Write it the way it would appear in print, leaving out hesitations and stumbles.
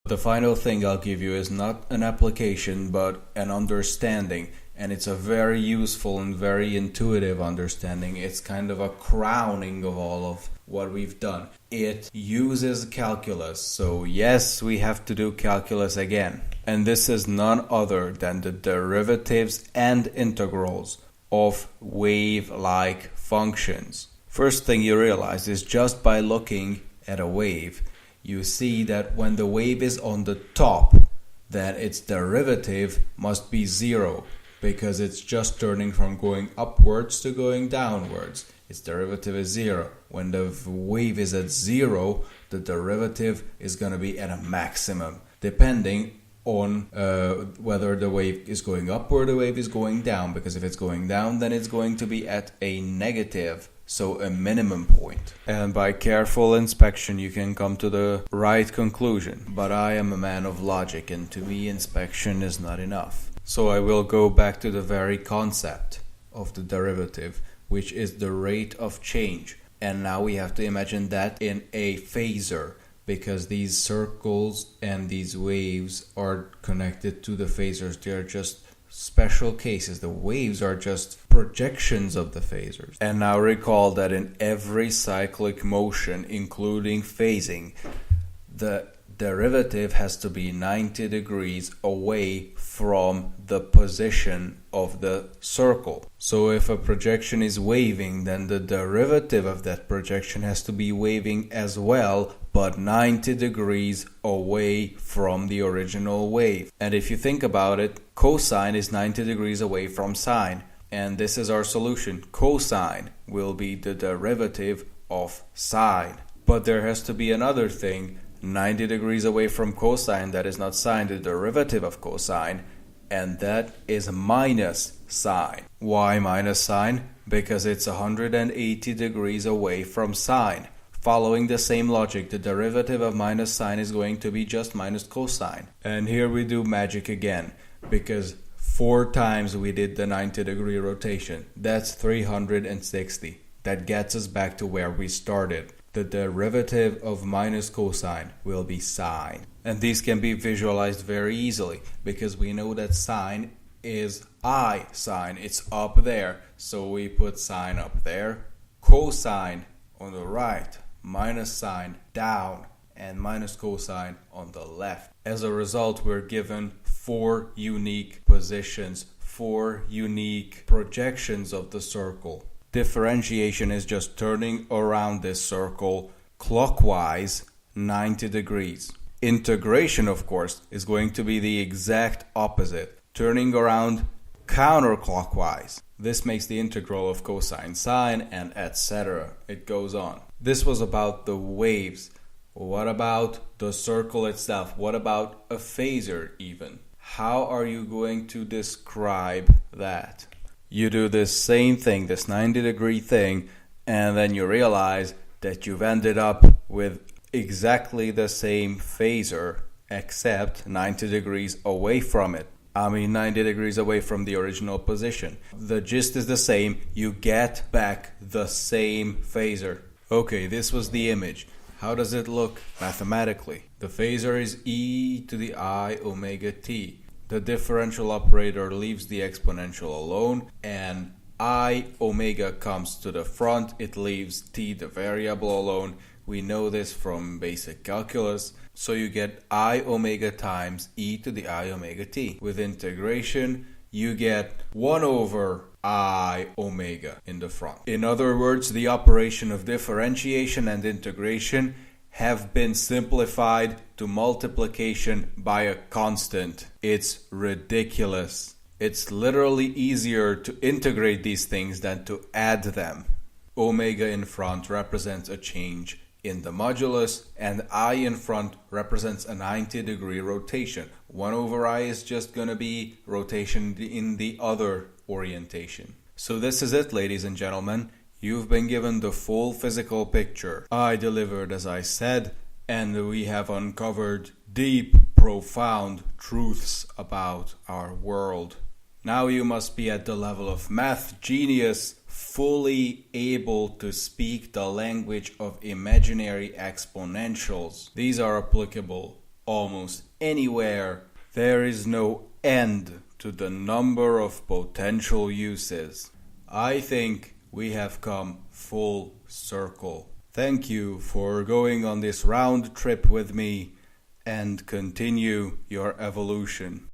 The final thing I'll give you is not an application, but an understanding. And it's a very useful and very intuitive understanding. It's kind of a crowning of all of what we've done. It uses calculus. So yes, we have to do calculus again. And this is none other than the derivatives and integrals of wave-like functions. First thing you realize is just by looking at a wave, you see that when the wave is on the top, then its derivative must be 0, because it's just turning from going upwards to going downwards. Its derivative is 0. When the wave is at 0, the derivative is going to be at a maximum, depending on whether the wave is going up or the wave is going down, because if it's going down, then it's going to be at a negative, so a minimum point. And by careful inspection you can come to the right conclusion. But I am a man of logic, and to me inspection is not enough. So I will go back to the very concept of the derivative, which is the rate of change. And now we have to imagine that in a phasor, because these circles and these waves are connected to the phasors. They are just special cases. The waves are just projections of the phasors. And now recall that in every cyclic motion, including phasing, the derivative has to be 90 degrees away from the position of the circle. So if a projection is waving, then the derivative of that projection has to be waving as well, but 90 degrees away from the original wave. And if you think about it, cosine is 90 degrees away from sine. And this is our solution. Cosine will be the derivative of sine. But there has to be another thing. 90 degrees away from cosine, that is not sine, the derivative of cosine, and that is minus sine. Why minus sine? Because it's 180 degrees away from sine. Following the same logic, the derivative of minus sine is going to be just minus cosine. And here we do magic again, because 4 times we did the 90-degree rotation. That's 360. That gets us back to where we started. The derivative of minus cosine will be sine. And these can be visualized very easily, because we know that sine is I sine. It's up there, so we put sine up there. Cosine on the right, minus sine down, and minus cosine on the left. As a result, we're given 4 unique positions, 4 unique projections of the circle. Differentiation is just turning around this circle clockwise 90 degrees. Integration, of course, is going to be the exact opposite, turning around counterclockwise. This makes the integral of cosine sine, and etc. It goes on. This was about the waves. What about the circle itself? What about a phasor even? How are you going to describe that? You do this same thing, this 90-degree thing, and then you realize that you've ended up with exactly the same phasor, except 90 degrees away from it. 90 degrees away from the original position. The gist is the same. You get back the same phasor. Okay, this was the image. How does it look mathematically? The phasor is e to the I omega t. The differential operator leaves the exponential alone, and I omega comes to the front. It leaves t, the variable, alone. We know this from basic calculus. So you get I omega times e to the I omega t. With integration, you get 1 over I omega in the front. In other words, the operation of differentiation and integration have been simplified to multiplication by a constant. It's ridiculous. It's literally easier to integrate these things than to add them. Omega in front represents a change in the modulus, and I in front represents a 90-degree rotation. 1 over I is just going to be rotation in the other orientation. So this is it, ladies and gentlemen. You've been given the full physical picture. I delivered as I said, and we have uncovered deep, profound truths about our world. Now you must be at the level of math genius, fully able to speak the language of imaginary exponentials. These are applicable almost anywhere. There is no end to the number of potential uses. I think we have come full circle. Thank you for going on this round trip with me, and continue your evolution.